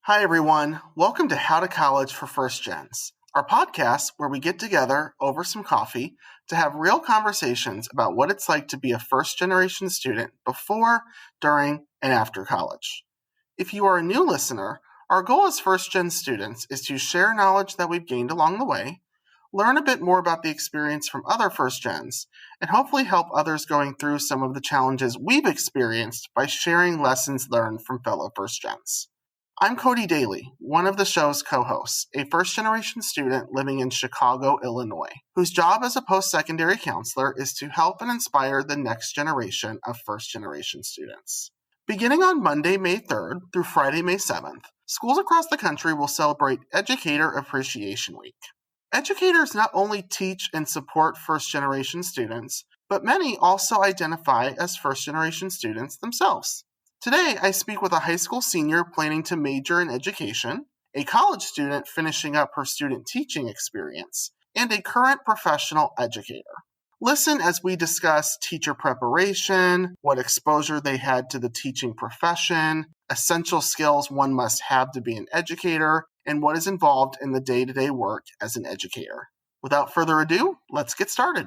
Hi, everyone. Welcome to How to College for First Gens, our podcast where we get together over some coffee to have real conversations about what it's like to be a first-generation student before, during, and after college. If you are a new listener, our goal as first-gen students is to share knowledge that we've gained along the way, learn a bit more about the experience from other first-gens, and hopefully help others going through some of the challenges we've experienced by sharing lessons learned from fellow first-gens. I'm Cody Daly, one of the show's co-hosts, a first-generation student living in Chicago, Illinois, whose job as a post-secondary counselor is to help and inspire the next generation of first-generation students. Beginning on Monday, May 3rd through Friday, May 7th, schools across the country will celebrate Educator Appreciation Week. Educators not only teach and support first-generation students, but many also identify as first-generation students themselves. Today, I speak with a high school senior planning to major in education, a college student finishing up her student teaching experience, and a current professional educator. Listen as we discuss teacher preparation, what exposure they had to the teaching profession, essential skills one must have to be an educator, and what is involved in the day-to-day work as an educator. Without further ado, let's get started.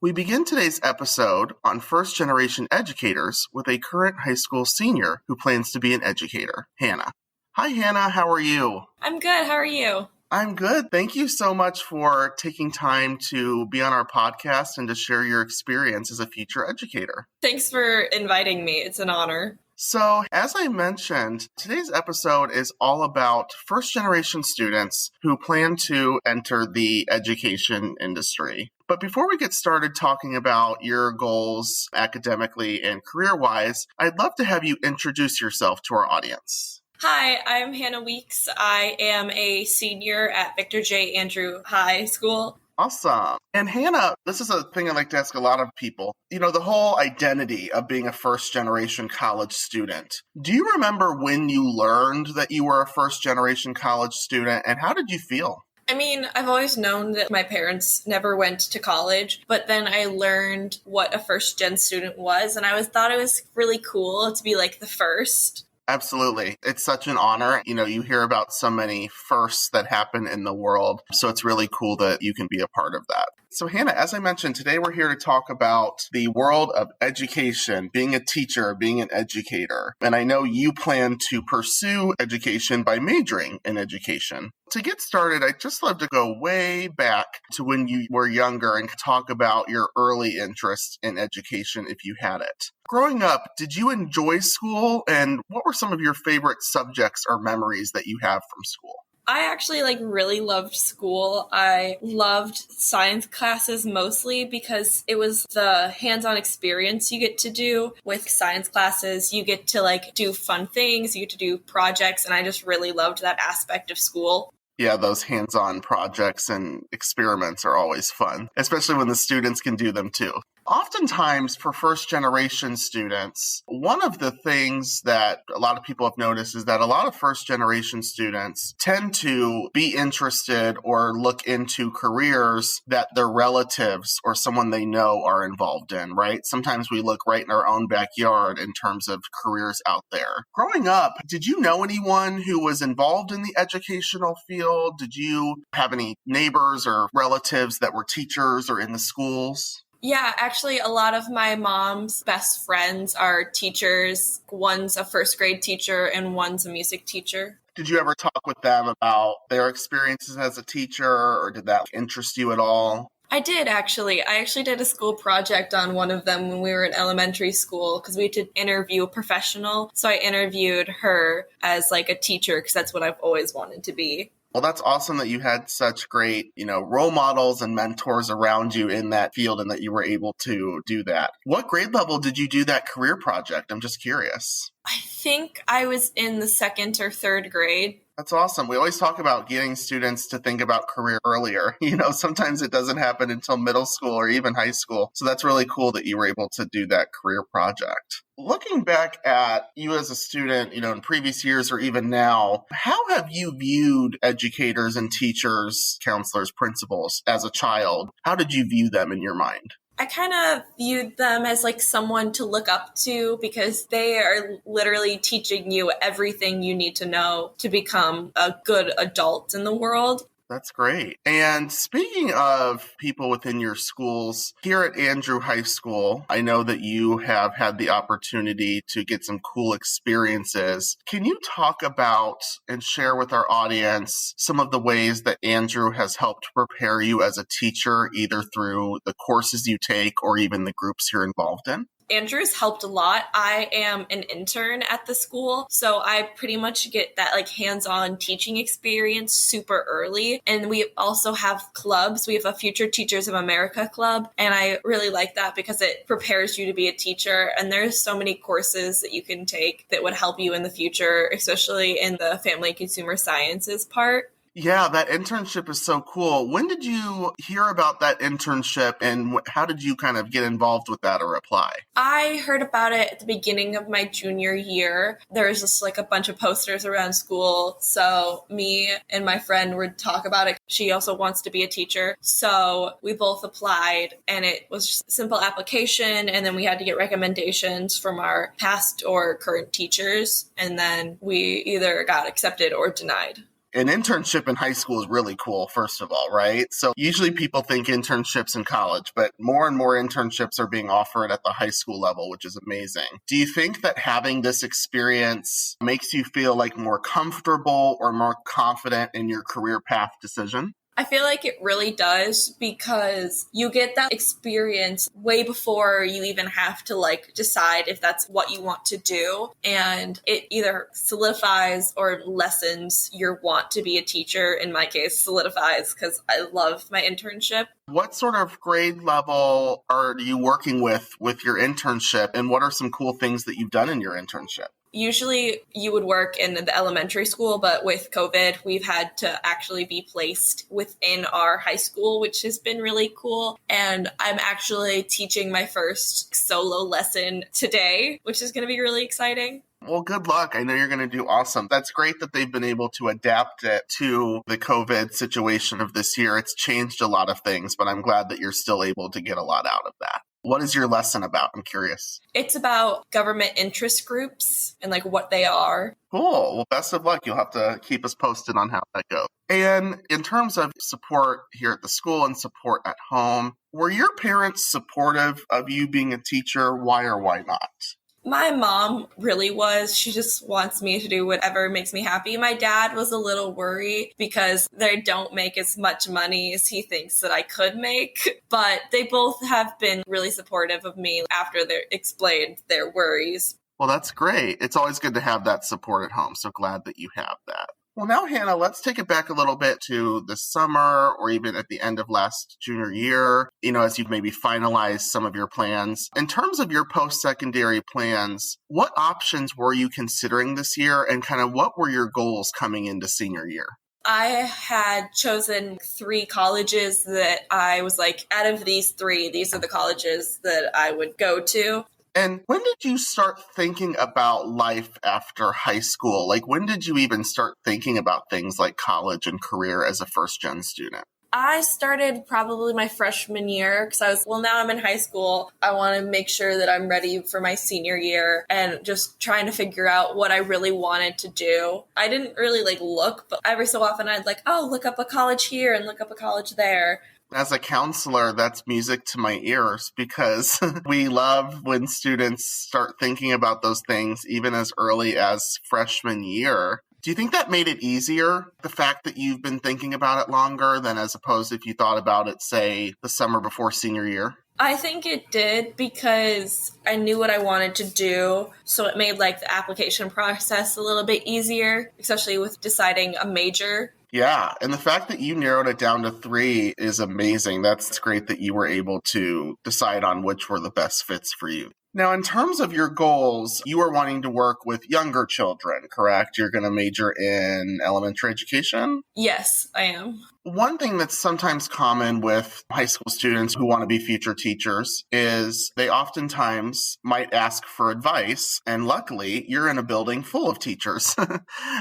We begin today's episode on first-generation educators with a current high school senior who plans to be an educator, Hannah. Hi, Hannah. How are you? I'm good. How are you? I'm good. Thank you so much for taking time to be on our podcast and to share your experience as a future educator. Thanks for inviting me. It's an honor. So, as I mentioned, today's episode is all about first-generation students who plan to enter the education industry. But before we get started talking about your goals academically and career-wise, I'd love to have you introduce yourself to our audience. Hi, I'm Hannah Weeks. I am a senior at Victor J. Andrew High School. Awesome. And Hannah, this is a thing I like to ask a lot of people. You know, the whole identity of being a first-generation college student. Do you remember when you learned that you were a first-generation college student, and how did you feel? I mean, I've always known that my parents never went to college, but then I learned what a first-gen student was, and I thought it was really cool to be like the first. Absolutely. It's such an honor. You know, you hear about so many firsts that happen in the world. So it's really cool that you can be a part of that. So Hannah, as I mentioned, today we're here to talk about the world of education, being a teacher, being an educator. And I know you plan to pursue education by majoring in education. To get started, I'd just love to go way back to when you were younger and talk about your early interest in education if you had it. Growing up, did you enjoy school, and what were some of your favorite subjects or memories that you have from school? I actually really loved school. I loved science classes mostly because it was the hands-on experience you get to do with science classes. You get to do fun things, you get to do projects, and I just really loved that aspect of school. Yeah, those hands-on projects and experiments are always fun, especially when the students can do them too. Oftentimes, for first-generation students, one of the things that a lot of people have noticed is that a lot of first-generation students tend to be interested or look into careers that their relatives or someone they know are involved in, right? Sometimes we look right in our own backyard in terms of careers out there. Growing up, did you know anyone who was involved in the educational field? Did you have any neighbors or relatives that were teachers or in the schools? Yeah, actually, a lot of my mom's best friends are teachers. One's a first grade teacher and one's a music teacher. Did you ever talk with them about their experiences as a teacher, or did that interest you at all? I did, actually. I actually did a school project on one of them when we were in elementary school because we had to interview a professional. So I interviewed her as a teacher because that's what I've always wanted to be. Well, that's awesome that you had such great, role models and mentors around you in that field and that you were able to do that. What grade level did you do that career project? I'm just curious. I think I was in the second or third grade. That's awesome. We always talk about getting students to think about career earlier. Sometimes it doesn't happen until middle school or even high school. So that's really cool that you were able to do that career project. Looking back at you as a student, in previous years or even now, how have you viewed educators and teachers, counselors, principals as a child? How did you view them in your mind? I kind of viewed them as like someone to look up to because they are literally teaching you everything you need to know to become a good adult in the world. That's great. And speaking of people within your schools, here at Andrew High School, I know that you have had the opportunity to get some cool experiences. Can you talk about and share with our audience some of the ways that Andrew has helped prepare you as a teacher, either through the courses you take or even the groups you're involved in? Andrew's helped a lot. I am an intern at the school, so I pretty much get that like hands-on teaching experience super early. And we also have clubs. We have a Future Teachers of America club, and I really like that because it prepares you to be a teacher. And there's so many courses that you can take that would help you in the future, especially in the family and consumer sciences part. Yeah, that internship is so cool. When did you hear about that internship and how did you kind of get involved with that or apply? I heard about it at the beginning of my junior year. There was just like a bunch of posters around school. So me and my friend would talk about it. She also wants to be a teacher. So we both applied and it was just a simple application. And then we had to get recommendations from our past or current teachers. And then we either got accepted or denied. An internship in high school is really cool, first of all, right? So usually people think internships in college, but more and more internships are being offered at the high school level, which is amazing. Do you think that having this experience makes you feel like more comfortable or more confident in your career path decision? I feel like it really does because you get that experience way before you even have to like decide if that's what you want to do. And it either solidifies or lessens your want to be a teacher. In my case, solidifies because I love my internship. What sort of grade level are you working with your internship? And what are some cool things that you've done in your internship? Usually you would work in the elementary school, but with COVID, we've had to actually be placed within our high school, which has been really cool. And I'm actually teaching my first solo lesson today, which is going to be really exciting. Well, good luck. I know you're going to do awesome. That's great that they've been able to adapt it to the COVID situation of this year. It's changed a lot of things, but I'm glad that you're still able to get a lot out of that. What is your lesson about? I'm curious. It's about government interest groups and like what they are. Cool. Well, best of luck. You'll have to keep us posted on how that goes. And in terms of support here at the school and support at home, were your parents supportive of you being a teacher? Why or why not? My mom really was. She just wants me to do whatever makes me happy. My dad was a little worried because they don't make as much money as he thinks that I could make. But they both have been really supportive of me after they explained their worries. Well, that's great. It's always good to have that support at home. So glad that you have that. Well, now, Hannah, let's take it back a little bit to the summer or even at the end of last junior year, as you've maybe finalized some of your plans. In terms of your post-secondary plans, what options were you considering this year and kind of what were your goals coming into senior year? I had chosen 3 colleges that I was like, out of these 3, these are the colleges that I would go to. And when did you start thinking about life after high school? Like, when did you even start thinking about things like college and career as a first-gen student? I started probably my freshman year because now I'm in high school. I want to make sure that I'm ready for my senior year and just trying to figure out what I really wanted to do. I didn't really look, but every so often I'd look up a college here and look up a college there. As a counselor, that's music to my ears because we love when students start thinking about those things even as early as freshman year. Do you think that made it easier, the fact that you've been thinking about it longer than as opposed if you thought about it, say, the summer before senior year? I think it did because I knew what I wanted to do. So it made the application process a little bit easier, especially with deciding a major. Yeah, and the fact that you narrowed it down to 3 is amazing. That's great that you were able to decide on which were the best fits for you. Now, in terms of your goals, you are wanting to work with younger children, correct? You're going to major in elementary education? Yes, I am. One thing that's sometimes common with high school students who want to be future teachers is they oftentimes might ask for advice, and luckily, you're in a building full of teachers.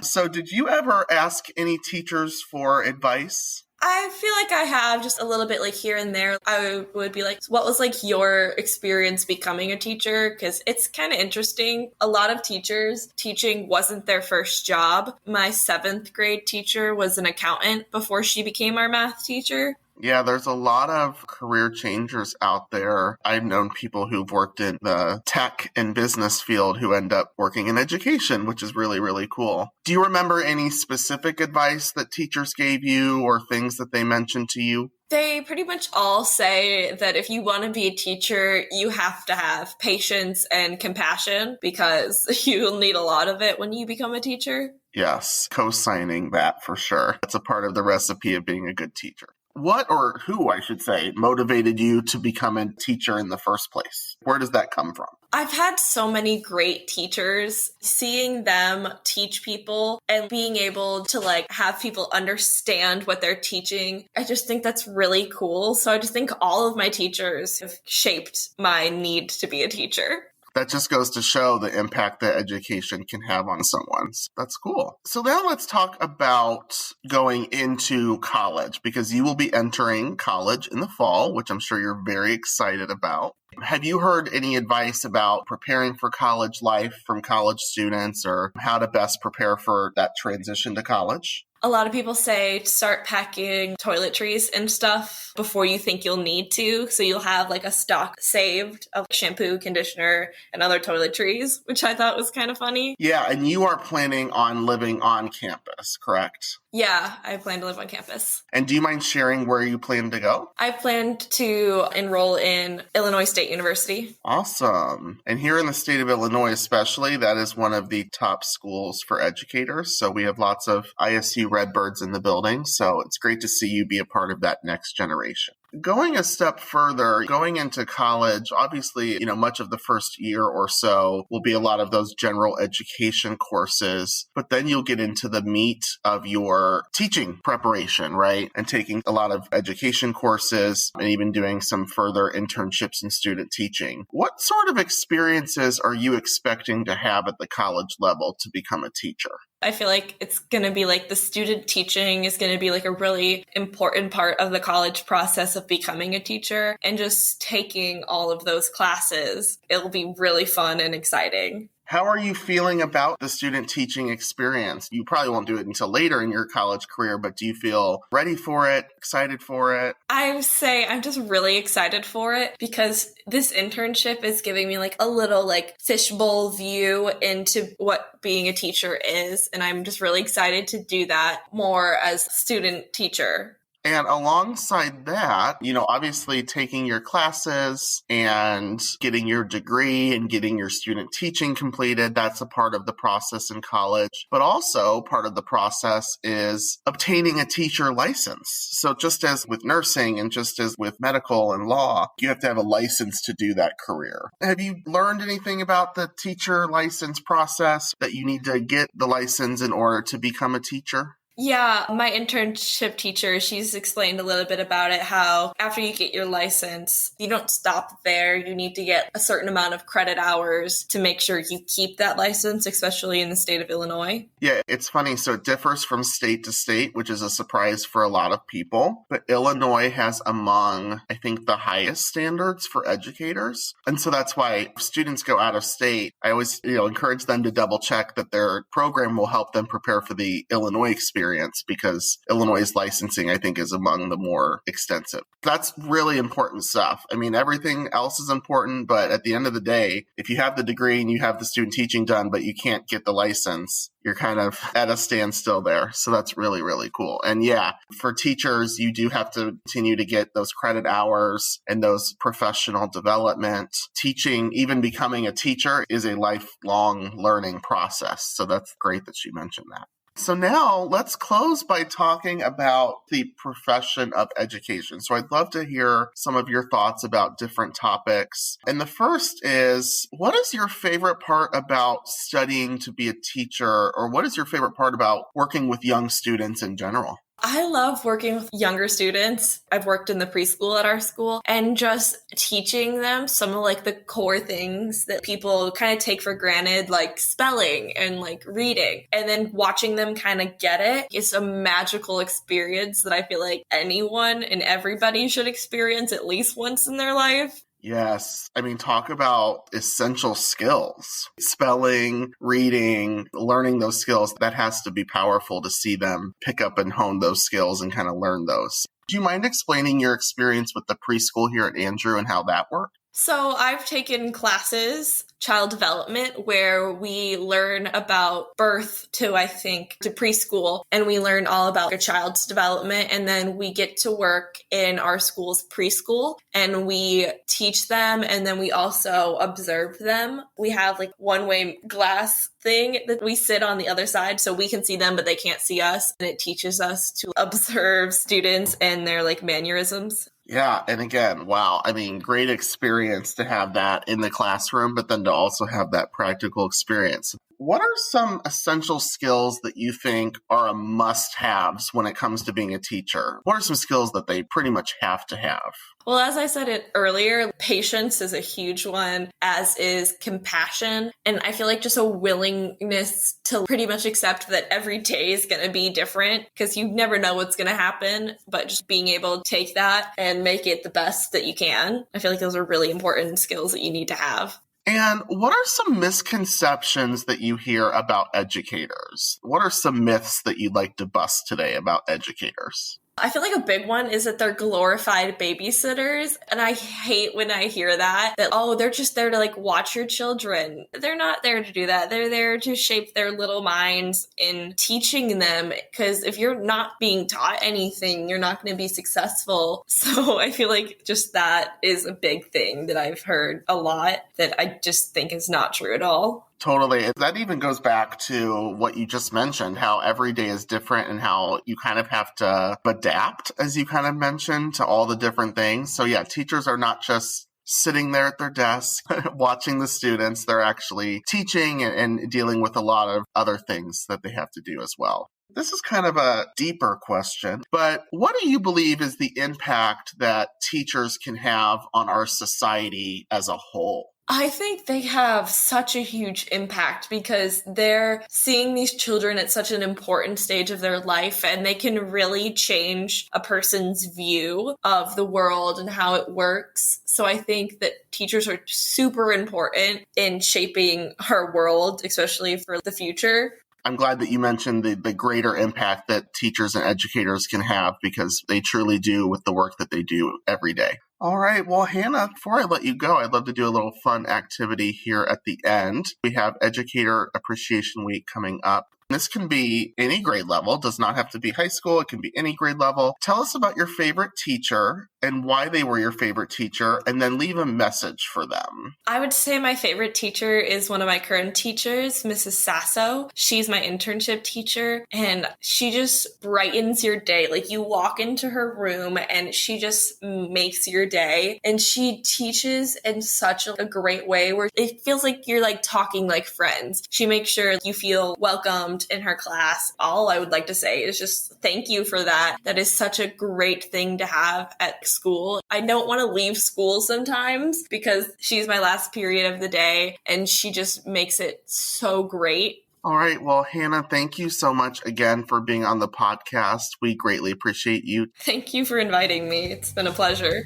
So did you ever ask any teachers for advice? I feel like I have just a little bit like here and there. I would be like, what was like your experience becoming a teacher? Because it's kind of interesting. A lot of teachers, teaching wasn't their first job. My 7th grade teacher was an accountant before she became our math teacher. Yeah, there's a lot of career changers out there. I've known people who've worked in the tech and business field who end up working in education, which is really, really cool. Do you remember any specific advice that teachers gave you or things that they mentioned to you? They pretty much all say that if you want to be a teacher, you have to have patience and compassion because you'll need a lot of it when you become a teacher. Yes, co-signing that for sure. That's a part of the recipe of being a good teacher. What, or who, I should say, motivated you to become a teacher in the first place? Where does that come from? I've had so many great teachers. Seeing them teach people and being able to like have people understand what they're teaching, I just think that's really cool. So I just think all of my teachers have shaped my need to be a teacher. That just goes to show the impact that education can have on someone. That's cool. So now let's talk about going into college, because you will be entering college in the fall, which I'm sure you're very excited about. Have you heard any advice about preparing for college life from college students, or how to best prepare for that transition to college? A lot of people say start packing toiletries and stuff before you think you'll need to. So you'll have like a stock saved of shampoo, conditioner, and other toiletries, which I thought was kind of funny. Yeah, and you are planning on living on campus, correct? Yeah, I plan to live on campus. And do you mind sharing where you plan to go? I planned to enroll in Illinois State University. Awesome. And here in the state of Illinois especially, that is one of the top schools for educators. So we have lots of ISU Redbirds in the building. So it's great to see you be a part of that next generation. Going a step further, going into college, obviously, much of the first year or so will be a lot of those general education courses, but then you'll get into the meat of your teaching preparation, right? And taking a lot of education courses and even doing some further internships in student teaching. What sort of experiences are you expecting to have at the college level to become a teacher? I feel like it's going to be like the student teaching is going to be like a really important part of the college process of becoming a teacher, and just taking all of those classes. It'll be really fun and exciting. How are you feeling about the student teaching experience? You probably won't do it until later in your college career, but do you feel ready for it, excited for it? I would say I'm just really excited for it because this internship is giving me like a little like fishbowl view into what being a teacher is. And I'm just really excited to do that more as student teacher. And alongside that, obviously taking your classes and getting your degree and getting your student teaching completed, that's a part of the process in college. But also part of the process is obtaining a teacher license. So just as with nursing and just as with medical and law, you have to have a license to do that career. Have you learned anything about the teacher license process, that you need to get the license in order to become a teacher? Yeah, my internship teacher, she's explained a little bit about it, how after you get your license, you don't stop there. You need to get a certain amount of credit hours to make sure you keep that license, especially in the state of Illinois. Yeah, it's funny. So it differs from state to state, which is a surprise for a lot of people. But Illinois has among, I think, the highest standards for educators. And so that's why if students go out of state, I always, encourage them to double check that their program will help them prepare for the Illinois experience, because Illinois' licensing, I think, is among the more extensive. That's really important stuff. I mean, everything else is important, but at the end of the day, if you have the degree and you have the student teaching done, but you can't get the license, you're kind of at a standstill there. So that's really, really cool. And yeah, for teachers, you do have to continue to get those credit hours and those professional development. Teaching, even becoming a teacher, is a lifelong learning process. So that's great that you mentioned that. So now let's close by talking about the profession of education. So I'd love to hear some of your thoughts about different topics. And the first is, what is your favorite part about studying to be a teacher, or what is your favorite part about working with young students in general? I love working with younger students. I've worked in the preschool at our school and just teaching them some of like the core things that people kind of take for granted, like spelling and like reading. And then watching them kind of get it is a magical experience that I feel like anyone and everybody should experience at least once in their life. Yes. I mean, talk about essential skills. Spelling, reading, learning those skills. That has to be powerful to see them pick up and hone those skills and kind of learn those. Do you mind explaining your experience with the preschool here at Andrew and how that worked? So I've taken classes, child development, where we learn about birth to preschool, and we learn all about a child's development. And then we get to work in our school's preschool and we teach them. And then we also observe them. We have like one-way glass thing that we sit on the other side so we can see them, but they can't see us. And it teaches us to observe students and their like mannerisms. Yeah. And again, wow. I mean, great experience to have that in the classroom, but then to also have that practical experience. What are some essential skills that you think are a must-haves when it comes to being a teacher? What are some skills that they pretty much have to have? Well, as I said it earlier, patience is a huge one, as is compassion. And I feel like just a willingness to pretty much accept that every day is going to be different because you never know what's going to happen, but just being able to take that and make it the best that you can. I feel like those are really important skills that you need to have. And what are some misconceptions that you hear about educators? What are some myths that you'd like to bust today about educators? I feel like a big one is that they're glorified babysitters. And I hate when I hear that, oh, they're just there to like watch your children. They're not there to do that. They're there to shape their little minds in teaching them. Because if you're not being taught anything, you're not going to be successful. So I feel like just that is a big thing that I've heard a lot that I just think is not true at all. Totally. That even goes back to what you just mentioned, how every day is different and how you kind of have to adapt, as you kind of mentioned, to all the different things. So yeah, teachers are not just sitting there at their desk watching the students. They're actually teaching and dealing with a lot of other things that they have to do as well. This is kind of a deeper question, but what do you believe is the impact that teachers can have on our society as a whole? I think they have such a huge impact because they're seeing these children at such an important stage of their life, and they can really change a person's view of the world and how it works. So I think that teachers are super important in shaping our world, especially for the future. I'm glad that you mentioned the greater impact that teachers and educators can have, because they truly do with the work that they do every day. All right. Well, Hannah, before I let you go, I'd love to do a little fun activity here at the end. We have Educator Appreciation Week coming up. This can be any grade level, does not have to be high school. It can be any grade level. Tell us about your favorite teacher and why they were your favorite teacher, and then leave a message for them. I would say my favorite teacher is one of my current teachers, Mrs. Sasso. She's my internship teacher, and she just brightens your day. Like, you walk into her room and she just makes your day, and she teaches in such a great way where it feels like you're like talking like friends. She makes sure you feel welcomed in her class. All I would like to say is just thank you for that. That is such a great thing to have at school. I don't want to leave school sometimes because she's my last period of the day and she just makes it so great. All right. Well, Hannah, thank you so much again for being on the podcast. We greatly appreciate you. Thank you for inviting me. It's been a pleasure.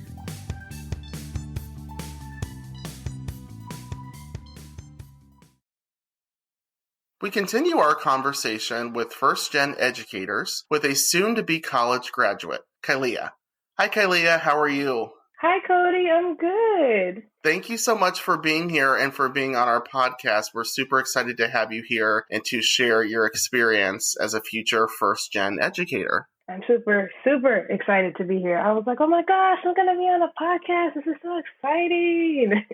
We continue our conversation with first-gen educators with a soon-to-be college graduate, Kalia. Hi, Kalia. How are you? Hi, Cody. I'm good. Thank you so much for being here and for being on our podcast. We're super excited to have you here and to share your experience as a future first-gen educator. I'm super, super excited to be here. I was like, oh my gosh, I'm going to be on a podcast. This is so exciting.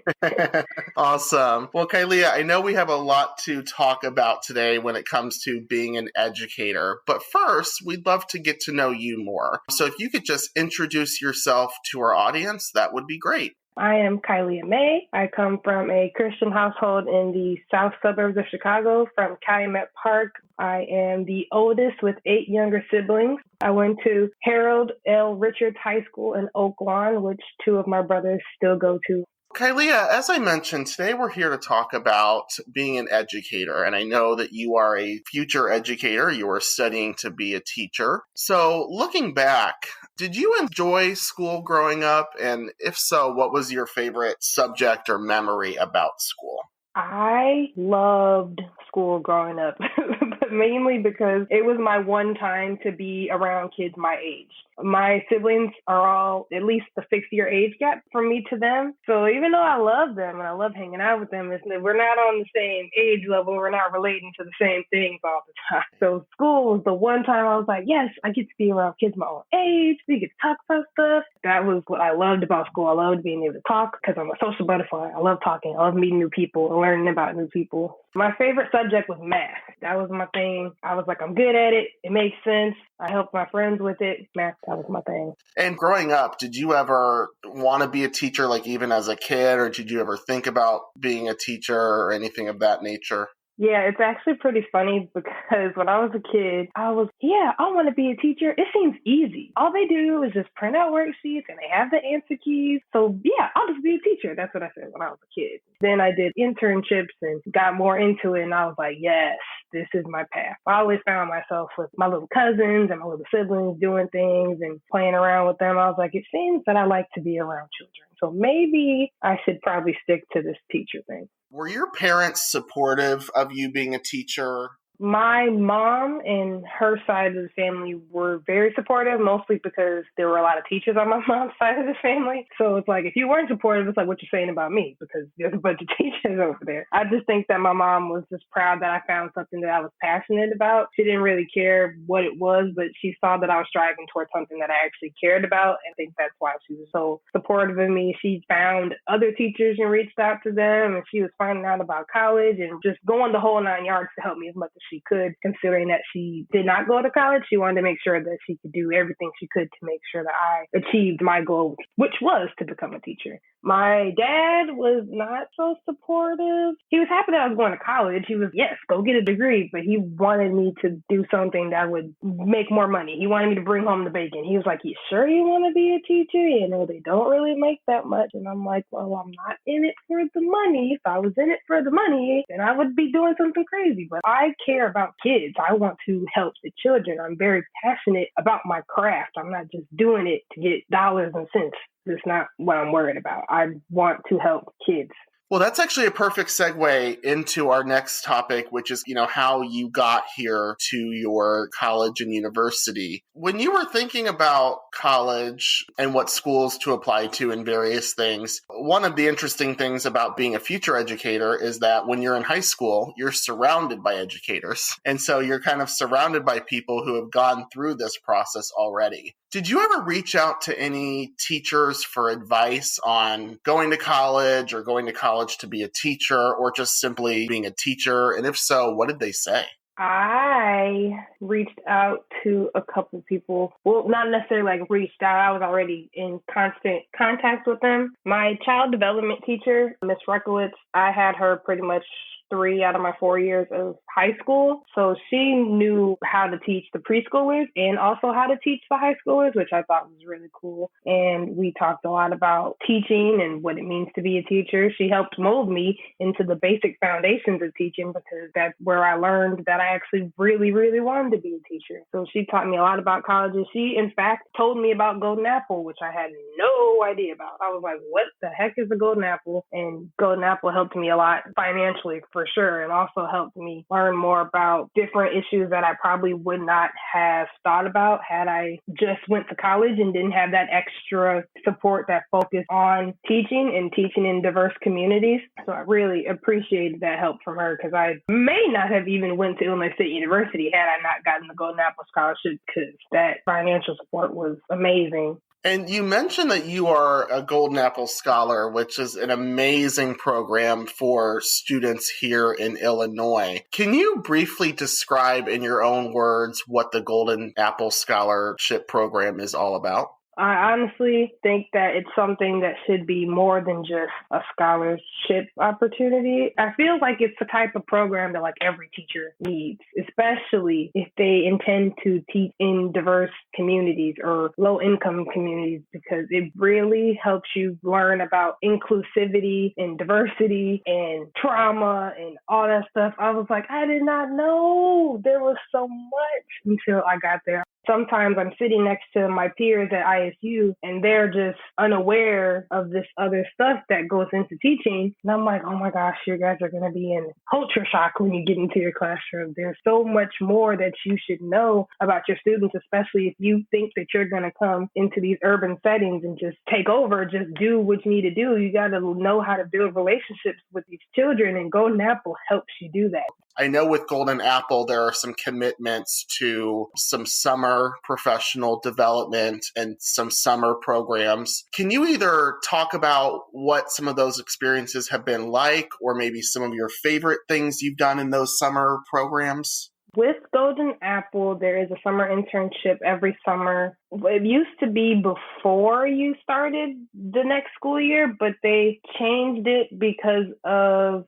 Awesome. Well, Kalia, I know we have a lot to talk about today when it comes to being an educator. But first, we'd love to get to know you more. So if you could just introduce yourself to our audience, that would be great. I am Kylia May. I come from a Christian household in the south suburbs of Chicago from Calumet Park. I am the oldest with 8 younger siblings. I went to Harold L. Richards High School in Oak Lawn, which two of my brothers still go to. Kylea, as I mentioned, today we're here to talk about being an educator, and I know that you are a future educator. You are studying to be a teacher. So looking back, did you enjoy school growing up? And if so, what was your favorite subject or memory about school? I loved school growing up, but mainly because it was my one time to be around kids my age. My siblings are all at least a 6-year age gap from me to them. So even though I love them and I love hanging out with them, we're not on the same age level. We're not relating to the same things all the time. So school was the one time I was like, yes, I get to be around kids my own age. We get to talk about stuff. That was what I loved about school. I loved being able to talk because I'm a social butterfly. I love talking. I love meeting new people and learning about new people. My favorite subject was math. That was my thing. I was like, I'm good at it. It makes sense. I helped my friends with it. Math, that was my thing. And growing up, did you ever want to be a teacher, like even as a kid, or did you ever think about being a teacher or anything of that nature? Yeah, it's actually pretty funny because when I was a kid, I want to be a teacher. It seems easy. All they do is just print out worksheets and they have the answer keys. So yeah, I'll just be a teacher. That's what I said when I was a kid. Then I did internships and got more into it. And I was like, yes, this is my path. I always found myself with my little cousins and my little siblings doing things and playing around with them. I was like, it seems that I like to be around children. So maybe I should probably stick to this teacher thing. Were your parents supportive of you being a teacher? My mom and her side of the family were very supportive, mostly because there were a lot of teachers on my mom's side of the family. So it's like, if you weren't supportive, it's like what you're saying about me, because there's a bunch of teachers over there. I just think that my mom was just proud that I found something that I was passionate about. She didn't really care what it was, but she saw that I was striving towards something that I actually cared about. And I think that's why she was so supportive of me. She found other teachers and reached out to them, and she was finding out about college and just going the whole 9 yards to help me as much as she could, considering that she did not go to college. She wanted to make sure that she could do everything she could to make sure that I achieved my goal, which was to become a teacher. My dad was not so supportive. He was happy that I was going to college. He was, yes, go get a degree, but he wanted me to do something that would make more money. He wanted me to bring home the bacon. He was like, you sure you want to be a teacher? You know, they don't really make that much. And I'm like, well, I'm not in it for the money. If I was in it for the money, then I would be doing something crazy. But I care about kids. I want to help the children. I'm very passionate about my craft. I'm not just doing it to get dollars and cents. That's not what I'm worried about. I want to help kids. Well, that's actually a perfect segue into our next topic, which is, how you got here to your college and university. When you were thinking about college and what schools to apply to and various things, one of the interesting things about being a future educator is that when you're in high school, you're surrounded by educators. And so you're kind of surrounded by people who have gone through this process already. Did you ever reach out to any teachers for advice on going to college or going to college to be a teacher or just simply being a teacher? And if so, what did they say? I reached out to a couple people. Well, not necessarily like reached out. I was already in constant contact with them. My child development teacher, Miss Rekowitz, I had her pretty much 3 out of my 4 years of high school. So she knew how to teach the preschoolers and also how to teach the high schoolers, which I thought was really cool. And we talked a lot about teaching and what it means to be a teacher. She helped mold me into the basic foundations of teaching because that's where I learned that I actually really, really wanted to be a teacher. So she taught me a lot about college. And she, in fact, told me about Golden Apple, which I had no idea about. I was like, what the heck is a Golden Apple? And Golden Apple helped me a lot financially, for sure, and also helped me learn more about different issues that I probably would not have thought about had I just went to college and didn't have that extra support that focused on teaching and teaching in diverse communities. So I really appreciated that help from her because I may not have even went to Illinois State University had I not gotten the Golden Apple Scholarship because that financial support was amazing. And you mentioned that you are a Golden Apple Scholar, which is an amazing program for students here in Illinois. Can you briefly describe in your own words what the Golden Apple Scholarship program is all about? I honestly think that it's something that should be more than just a scholarship opportunity. I feel like it's the type of program that like every teacher needs, especially if they intend to teach in diverse communities or low income communities, because it really helps you learn about inclusivity and diversity and trauma and all that stuff. I was like, I did not know there was so much until I got there. Sometimes I'm sitting next to my peers at ISU and they're just unaware of this other stuff that goes into teaching. And I'm like, oh my gosh, you guys are going to be in culture shock when you get into your classroom. There's so much more that you should know about your students, especially if you think that you're going to come into these urban settings and just take over, just do what you need to do. You got to know how to build relationships with these children, and Golden Apple helps you do that. I know with Golden Apple, there are some commitments to some summer professional development and some summer programs. Can you either talk about what some of those experiences have been like, or maybe some of your favorite things you've done in those summer programs? With Golden Apple, there is a summer internship every summer. It used to be before you started the next school year, but they changed it because of,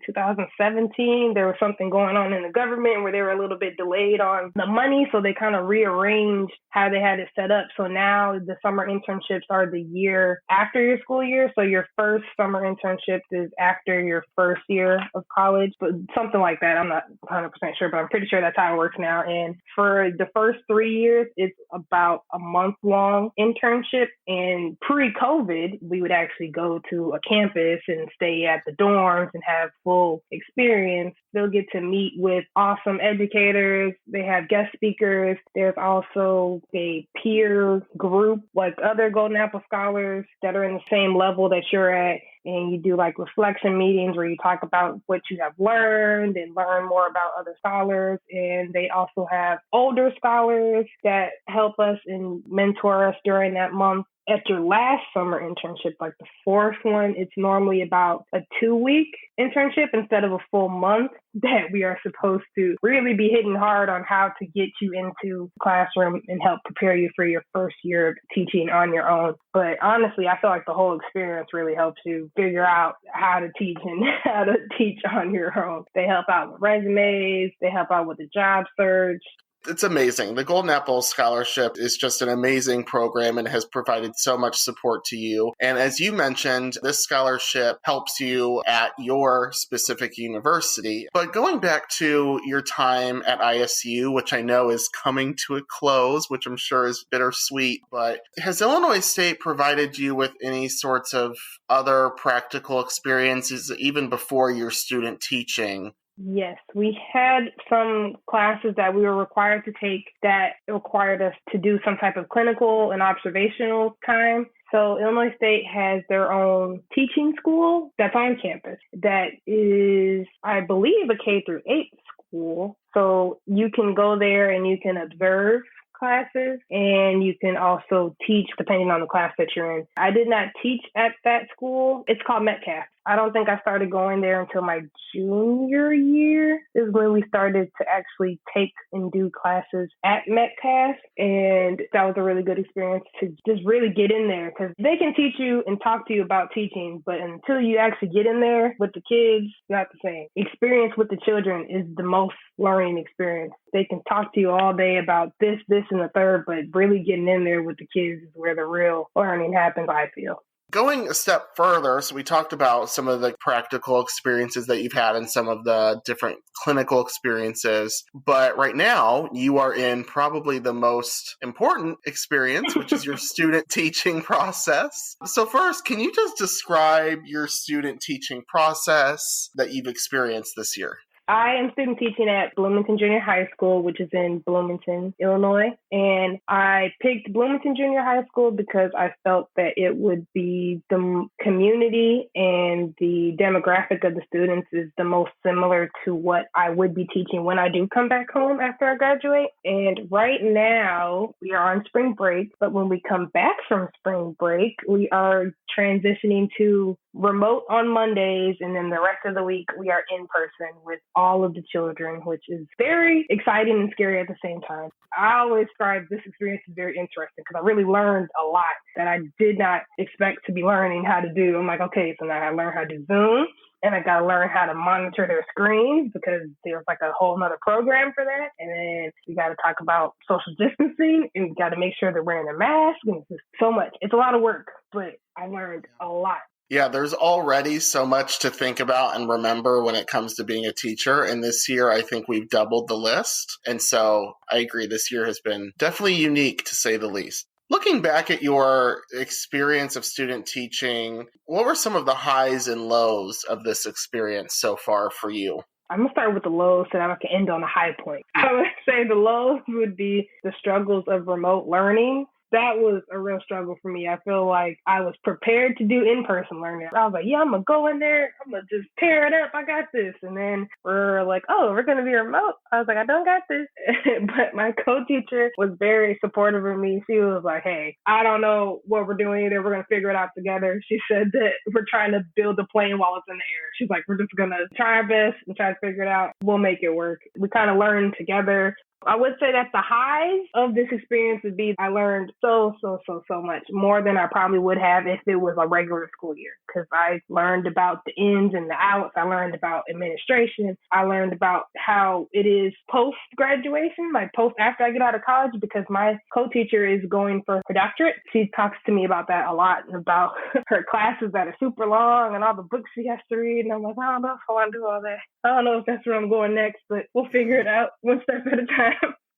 2017? There was something going on in the government where they were a little bit delayed on the money, so they kind of rearranged how they had it set up. So now the summer internships are the year after your school year. So your first summer internship is after your first year of college, but something like that. I'm not 100% sure, but I'm pretty sure that's how it works now. And for the first 3 years, it's about a month-long internship. And pre-COVID, we would actually go to a campus and stay at the dorms and have full experience. They'll get to meet with awesome educators. They have guest speakers. There's also a peer group, like other Golden Apple scholars that are in the same level that you're at. And you do like reflection meetings where you talk about what you have learned and learn more about other scholars. And they also have older scholars that help us and mentor us during that month. At your last summer internship, like the fourth one, it's normally about a 2-week internship instead of a full month, that we are supposed to really be hitting hard on how to get you into the classroom and help prepare you for your first year of teaching on your own. But honestly, I feel like the whole experience really helps you figure out how to teach and how to teach on your own. They help out with resumes. They help out with the job search. It's amazing. The Golden Apple Scholarship is just an amazing program and has provided so much support to you. And as you mentioned, this scholarship helps you at your specific university. But going back to your time at ISU, which I know is coming to a close, which I'm sure is bittersweet, but has Illinois State provided you with any sorts of other practical experiences even before your student teaching? Yes, we had some classes that we were required to take that required us to do some type of clinical and observational time. So Illinois State has their own teaching school that's on campus that is, I believe, a K through 8 school. So you can go there and you can observe classes, and you can also teach depending on the class that you're in. I did not teach at that school. It's called Metcalf. I don't think I started going there until my junior year is when we started to actually take and do classes at Metcalf. And that was a really good experience to just really get in there, because they can teach you and talk to you about teaching, but until you actually get in there with the kids, not the same. Experience with the children is the most learning experience. They can talk to you all day about this, and the third, but really getting in there with the kids is where the real learning happens, I feel. Going a step further, so we talked about some of the practical experiences that you've had and some of the different clinical experiences, but right now you are in probably the most important experience, which is your student teaching process. So first, can you just describe your student teaching process that you've experienced this year? I am student teaching at Bloomington Junior High School, which is in Bloomington, Illinois. And I picked Bloomington Junior High School because I felt that it would be the community and the demographic of the students is the most similar to what I would be teaching when I do come back home after I graduate. And right now we are on spring break, but when we come back from spring break, we are transitioning to remote on Mondays, and then the rest of the week we are in person with all of the children, which is very exciting and scary at the same time. I always describe this experience as very interesting because I really learned a lot that I did not expect to be learning how to do. I'm like, okay, so now I learned how to do Zoom. And I got to learn how to monitor their screens because there's like a whole nother program for that. And then we got to talk about social distancing and we got to make sure they're wearing a mask. And it's just so much. It's a lot of work, but I learned a lot. Yeah, there's already so much to think about and remember when it comes to being a teacher. And this year, I think we've doubled the list. And so I agree, this year has been definitely unique to say the least. Looking back at your experience of student teaching, what were some of the highs and lows of this experience so far for you? I'm going to start with the lows so that I can end on a high point. I would say the lows would be the struggles of remote learning. That was a real struggle for me. I feel like I was prepared to do in-person learning. I was like, yeah, I'm going to go in there. I'm going to just tear it up. I got this. And then we're like, oh, we're going to be remote. I was like, I don't got this. But my co-teacher was very supportive of me. She was like, hey, I don't know what we're doing either. We're going to figure it out together. She said that we're trying to build a plane while it's in the air. She's like, we're just going to try our best and try to figure it out. We'll make it work. We kind of learned together. I would say that the highs of this experience would be I learned so much, more than I probably would have if it was a regular school year, because I learned about the ins and the outs. I learned about administration. I learned about how it is post-graduation, like post after I get out of college, because my co-teacher is going for her doctorate. She talks to me about that a lot and about her classes that are super long and all the books she has to read. And I'm like, I don't know if I want to do all that. I don't know if that's where I'm going next, but we'll figure it out one step at a time.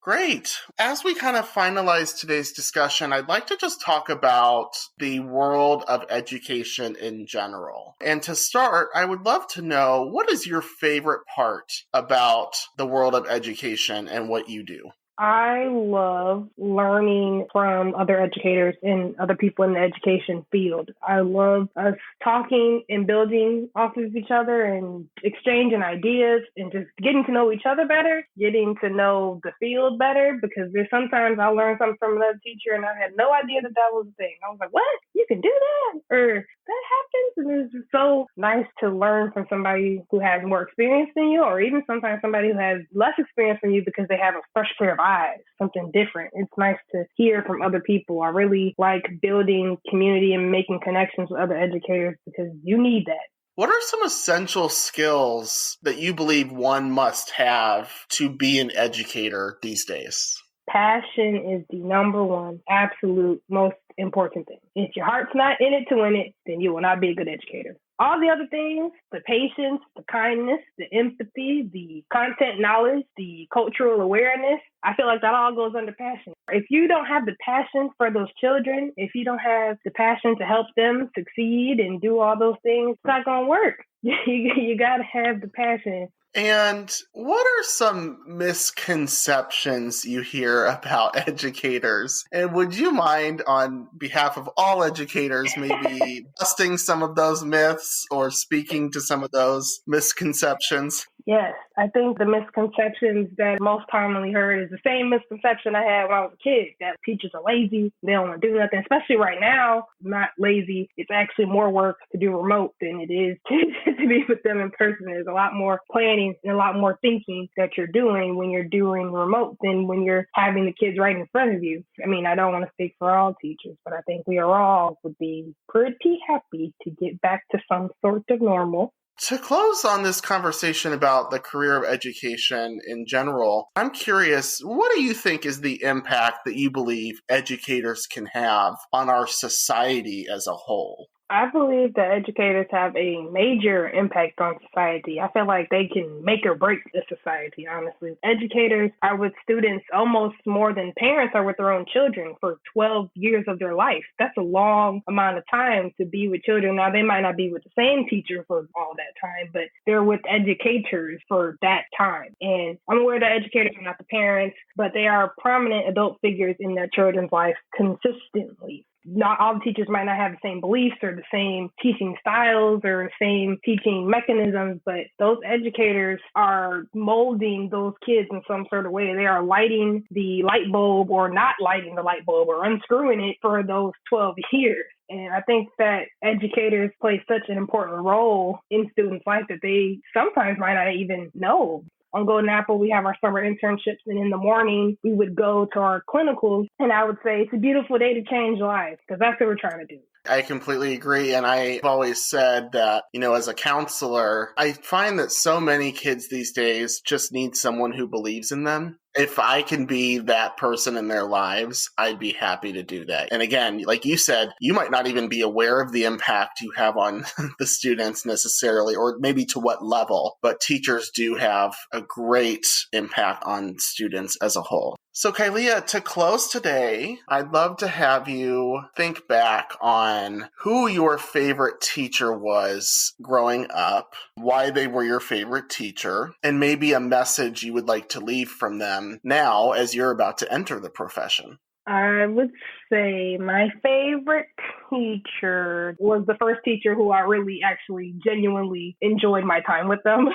Great. As we kind of finalize today's discussion, I'd like to just talk about the world of education in general. And to start, I would love to know, what is your favorite part about the world of education and what you do? I love learning from other educators and other people in the education field. I love us talking and building off of each other and exchanging ideas and just getting to know each other better, getting to know the field better, because there's sometimes I'll learn something from another teacher and I had no idea that that was a thing. I was like, what? You can do that? Or that happens? And it's just so nice to learn from somebody who has more experience than you, or even sometimes somebody who has less experience than you because they have a fresh pair of eyes, something different. It's nice to hear from other people. I really like building community and making connections with other educators because you need that. What are some essential skills that you believe one must have to be an educator these days? Passion is the number one, absolute, most important thing. If your heart's not in it to win it, then you will not be a good educator. All the other things, the patience, the kindness, the empathy, the content knowledge, the cultural awareness, I feel like that all goes under passion. If you don't have the passion for those children, if you don't have the passion to help them succeed and do all those things, it's not going to work. You got to have the passion. And what are some misconceptions you hear about educators? And would you mind, on behalf of all educators, maybe busting some of those myths or speaking to some of those misconceptions? Yes, I think the misconceptions that most commonly heard is the same misconception I had when I was a kid, that teachers are lazy, they don't want to do nothing, especially right now. Not lazy. It's actually more work to do remote than it is to be with them in person. There's a lot more planning and a lot more thinking that you're doing when you're doing remote than when you're having the kids right in front of you. I mean, I don't want to speak for all teachers, but I think we all would be pretty happy to get back to some sort of normal. To close on this conversation about the career of education in general, I'm curious, what do you think is the impact that you believe educators can have on our society as a whole? I believe that educators have a major impact on society. I feel like they can make or break the society, honestly. Educators are with students almost more than parents are with their own children for 12 years of their life. That's a long amount of time to be with children. Now, they might not be with the same teacher for all that time, but they're with educators for that time. And I'm aware that educators are not the parents, but they are prominent adult figures in their children's life consistently. Not all the teachers might not have the same beliefs or the same teaching styles or the same teaching mechanisms, but those educators are molding those kids in some sort of way. They are lighting the light bulb or not lighting the light bulb or unscrewing it for those 12 years. And I think that educators play such an important role in students' life that they sometimes might not even know. On Golden Apple, we have our summer internships, and in the morning, we would go to our clinicals, and I would say it's a beautiful day to change lives, because that's what we're trying to do. I completely agree. And I've always said that, as a counselor, I find that so many kids these days just need someone who believes in them. If I can be that person in their lives, I'd be happy to do that. And again, like you said, you might not even be aware of the impact you have on the students necessarily, or maybe to what level, but teachers do have a great impact on students as a whole. So Kalia, to close today, I'd love to have you think back on who your favorite teacher was growing up, why they were your favorite teacher, and maybe a message you would like to leave from them now as you're about to enter the profession. I would say my favorite teacher was the first teacher who I really actually genuinely enjoyed my time with them.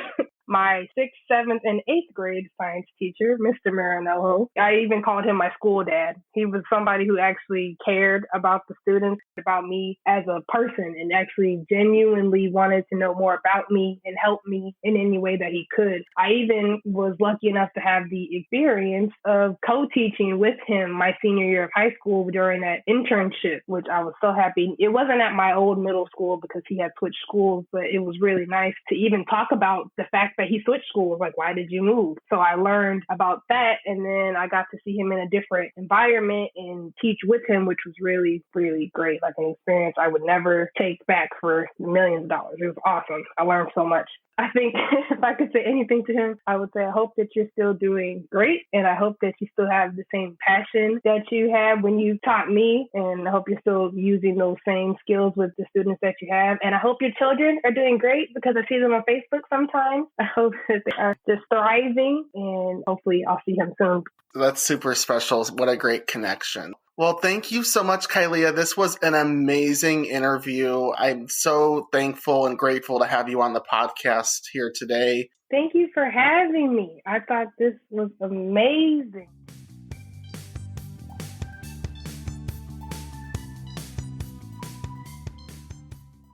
My 6th, 7th, and 8th grade science teacher, Mr. Marinello. I even called him my school dad. He was somebody who actually cared about the students, about me as a person, and actually genuinely wanted to know more about me and help me in any way that he could. I even was lucky enough to have the experience of co-teaching with him my senior year of high school during that internship, which I was so happy. It wasn't at my old middle school because he had switched schools, but it was really nice to even talk about the fact that he switched schools. Like, why did you move? So I learned about that, and then I got to see him in a different environment and teach with him, which was really, really great. Like an experience I would never take back for millions of dollars. It was awesome. I learned so much. I think if I could say anything to him, I would say, I hope that you're still doing great. And I hope that you still have the same passion that you had when you taught me. And I hope you're still using those same skills with the students that you have. And I hope your children are doing great because I see them on Facebook sometimes. I hope that they are just thriving, and hopefully I'll see him soon. That's super special. What a great connection. Well, thank you so much, Kalia. This was an amazing interview. I'm so thankful and grateful to have you on the podcast here today. Thank you for having me. I thought this was amazing.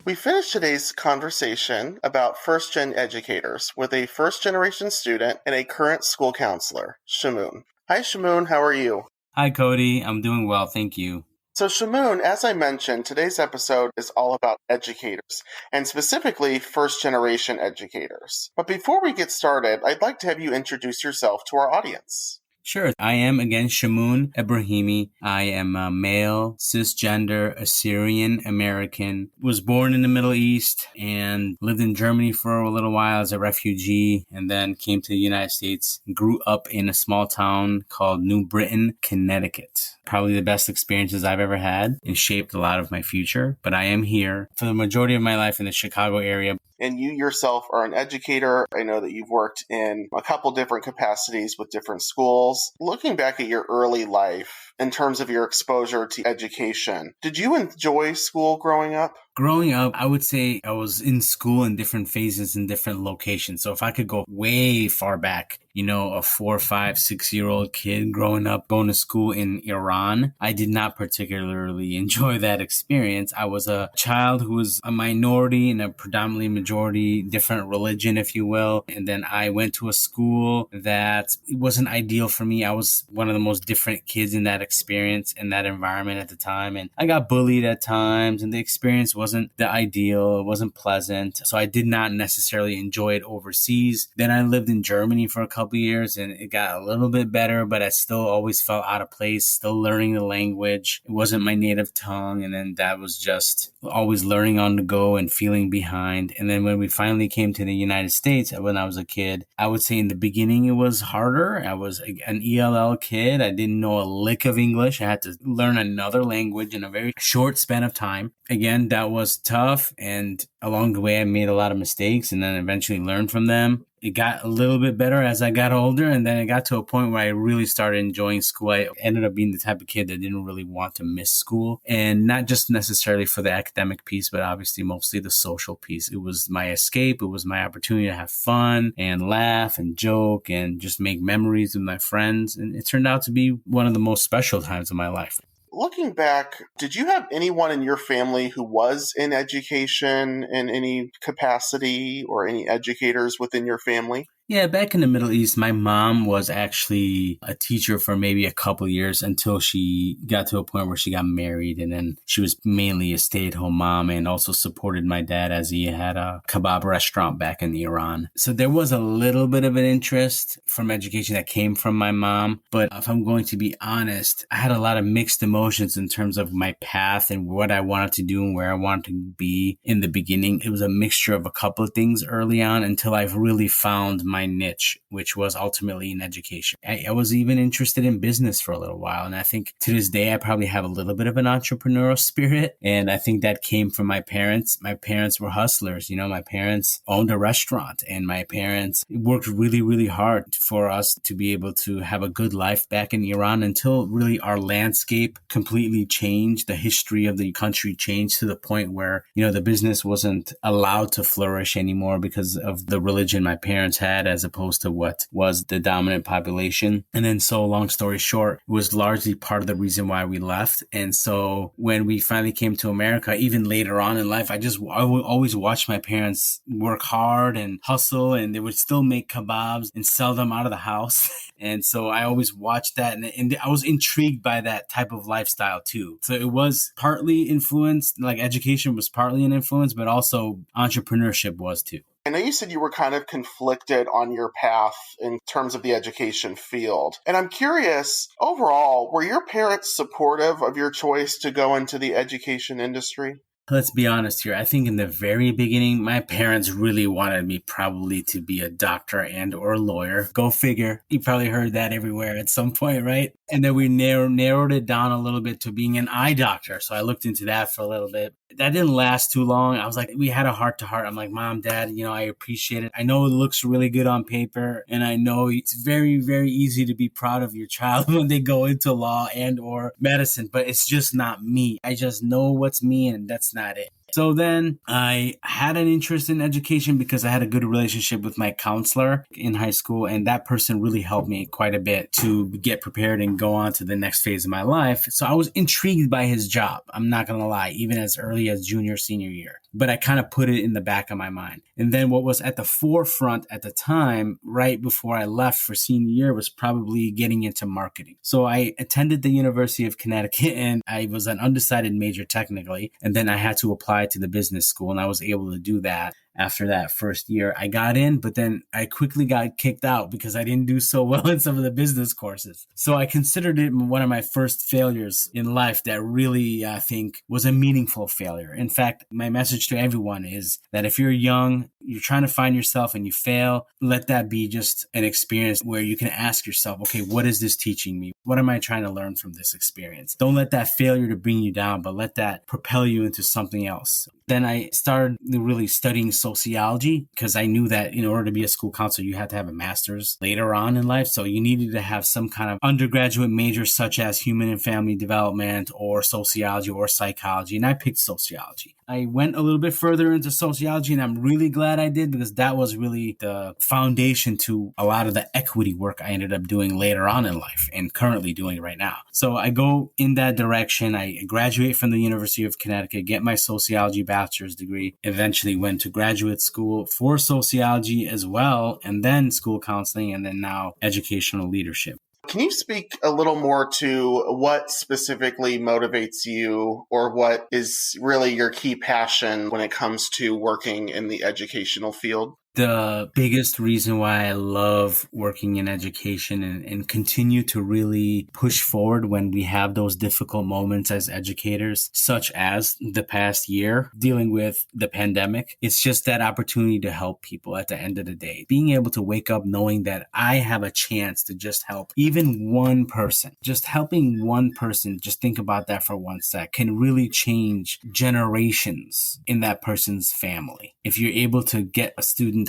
We finished today's conversation about first-gen educators with a first-generation student and a current school counselor, Shamoon. Hi, Shamoon. How are you? Hi, Cody. I'm doing well. Thank you. So, Shamoon, as I mentioned, today's episode is all about educators, and specifically first-generation educators. But before we get started, I'd like to have you introduce yourself to our audience. Sure. I am, again, Shamoon Ibrahimi. I am a male, cisgender, Assyrian American. Was born in the Middle East and lived in Germany for a little while as a refugee, and then came to the United States. Grew up in a small town called New Britain, Connecticut. Probably the best experiences I've ever had and shaped a lot of my future. But I am here for the majority of my life in the Chicago area. And you yourself are an educator. I know that you've worked in a couple different capacities with different schools. Looking back at your early life, in terms of your exposure to education, did you enjoy school growing up? Growing up, I would say I was in school in different phases in different locations. So if I could go way far back, a 4, 5, 6-year-old kid growing up, going to school in Iran, I did not particularly enjoy that experience. I was a child who was a minority in a predominantly majority different religion, if you will. And then I went to a school that wasn't ideal for me. I was one of the most different kids in that experience, in that environment at the time. And I got bullied at times, and the experience wasn't the ideal. It wasn't pleasant. So I did not necessarily enjoy it overseas. Then I lived in Germany for a couple of years, and it got a little bit better, but I still always felt out of place, still learning the language. It wasn't my native tongue. And then that was just always learning on the go and feeling behind. And then when we finally came to the United States, when I was a kid, I would say in the beginning it was harder. I was an ELL kid. I didn't know a lick of English. I had to learn another language in a very short span of time. Again, that was tough. And along the way, I made a lot of mistakes and then eventually learned from them. It got a little bit better as I got older, and then it got to a point where I really started enjoying school. I ended up being the type of kid that didn't really want to miss school, and not just necessarily for the academic piece, but obviously mostly the social piece. It was my escape. It was my opportunity to have fun and laugh and joke and just make memories with my friends, and it turned out to be one of the most special times of my life. Looking back, did you have anyone in your family who was in education in any capacity or any educators within your family? Yeah, back in the Middle East, my mom was actually a teacher for maybe a couple years until she got to a point where she got married. And then she was mainly a stay-at-home mom and also supported my dad as he had a kebab restaurant back in Iran. So there was a little bit of an interest from education that came from my mom. But if I'm going to be honest, I had a lot of mixed emotions in terms of my path and what I wanted to do and where I wanted to be in the beginning. It was a mixture of a couple of things early on until I've really found my niche, which was ultimately in education. I was even interested in business for a little while. And I think to this day, I probably have a little bit of an entrepreneurial spirit. And I think that came from my parents. My parents were hustlers. You know, my parents owned a restaurant and my parents worked really, really hard for us to be able to have a good life back in Iran until really our landscape completely changed. The history of the country changed to the point where, you know, the business wasn't allowed to flourish anymore because of the religion my parents had as opposed to what was the dominant population. And then so long story short, it was largely part of the reason why we left. And so when we finally came to America, even later on in life, I would always watch my parents work hard and hustle, and they would still make kebabs and sell them out of the house. And so I always watched that, and I was intrigued by that type of lifestyle too. So it was partly influenced, like education was partly an influence, but also entrepreneurship was too. I know you said you were kind of conflicted on your path in terms of the education field. And I'm curious, overall, were your parents supportive of your choice to go into the education industry? Let's be honest here. I think in the very beginning, my parents really wanted me probably to be a doctor and or a lawyer. Go figure. You probably heard that everywhere at some point, right? And then we narrowed it down a little bit to being an eye doctor. So I looked into that for a little bit. That didn't last too long. I was like, we had a heart to heart. I'm like, Mom, Dad, you know, I appreciate it. I know it looks really good on paper. And I know it's very, very easy to be proud of your child when they go into law and or medicine, but it's just not me. I just know what's me and that's not it. So then I had an interest in education because I had a good relationship with my counselor in high school. And that person really helped me quite a bit to get prepared and go on to the next phase of my life. So I was intrigued by his job. I'm not going to lie, even as early as junior, senior year. But I kind of put it in the back of my mind. And then what was at the forefront at the time, right before I left for senior year, was probably getting into marketing. So I attended the University of Connecticut and I was an undecided major technically. And then I had to apply to the business school and I was able to do that. After that first year, I got in, but then I quickly got kicked out because I didn't do so well in some of the business courses. So I considered it one of my first failures in life that really, I think, was a meaningful failure. In fact, my message to everyone is that if you're young, you're trying to find yourself and you fail, let that be just an experience where you can ask yourself, okay, what is this teaching me? What am I trying to learn from this experience? Don't let that failure to bring you down, but let that propel you into something else. Then I started really studying sociology because I knew that in order to be a school counselor, you had to have a master's later on in life. So you needed to have some kind of undergraduate major such as human and family development or sociology or psychology. And I picked sociology. I went a little bit further into sociology and I'm really glad I did because that was really the foundation to a lot of the equity work I ended up doing later on in life and currently doing right now. So I go in that direction. I graduate from the University of Connecticut, get my sociology bachelor's degree, eventually went to graduate school for sociology as well, and then school counseling, and then now educational leadership. Can you speak a little more to what specifically motivates you or what is really your key passion when it comes to working in the educational field? The biggest reason why I love working in education and continue to really push forward when we have those difficult moments as educators, such as the past year dealing with the pandemic, it's just that opportunity to help people at the end of the day. Being able to wake up knowing that I have a chance to just help even one person, just helping one person, just think about that for one sec, can really change generations in that person's family. if you're able to